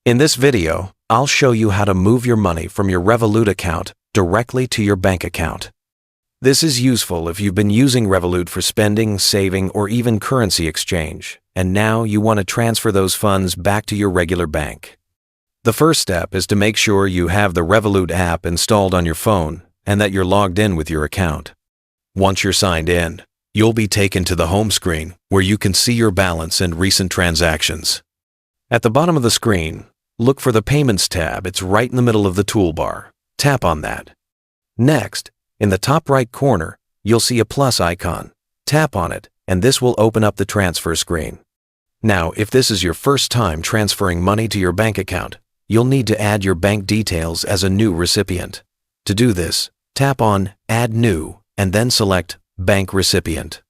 In this video, I'll show you how to move your money from your Revolut account directly to your bank account. This is useful if you've been using Revolut for spending, saving, or even currency exchange, and now you want to transfer those funds back to your regular bank. The first step is to make sure you have the Revolut app installed on your phone and that you're logged in with your account. Once you're signed in, you'll be taken to the home screen where you can see your balance and recent transactions. At the bottom of the screen, look for the Payments tab. It's right in the middle of the toolbar. Tap on that. Next, in the top right corner, you'll see a plus icon. Tap on it, and this will open up the transfer screen. Now, if this is your first time transferring money to your bank account, you'll need to add your bank details as a new recipient. To do this, tap on Add New and then select Bank Recipient.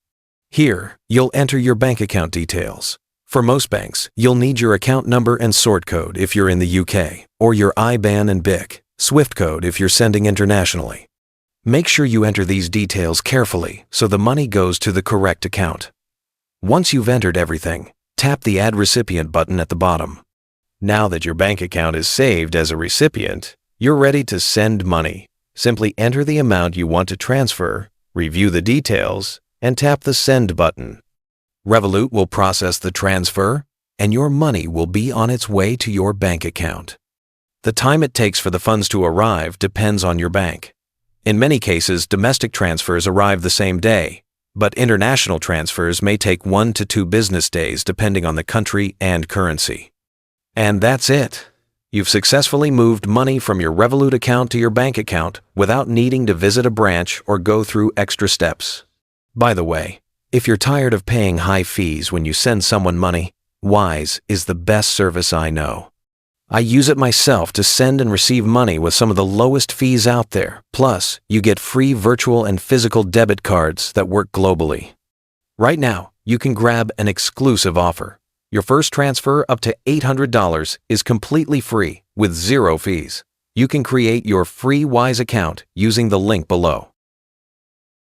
Here, you'll enter your bank account details. For most banks, you'll need your account number and sort code if you're in the UK, or your IBAN and BIC, SWIFT code if you're sending internationally. Make sure you enter these details carefully so the money goes to the correct account. Once you've entered everything, tap the Add Recipient button at the bottom. Now that your bank account is saved as a recipient, you're ready to send money. Simply enter the amount you want to transfer, review the details, and tap the Send button. Revolut will process the transfer, and your money will be on its way to your bank account. The time it takes for the funds to arrive depends on your bank. In many cases, domestic transfers arrive the same day, but international transfers may take 1 to 2 business days depending on the country and currency. And that's it. You've successfully moved money from your Revolut account to your bank account without needing to visit a branch or go through extra steps. By the way, if you're tired of paying high fees when you send someone money, Wise is the best service I know. I use it myself to send and receive money with some of the lowest fees out there. Plus, you get free virtual and physical debit cards that work globally. Right now, you can grab an exclusive offer. Your first transfer up to $800 is completely free with 0 fees. You can create your free Wise account using the link below.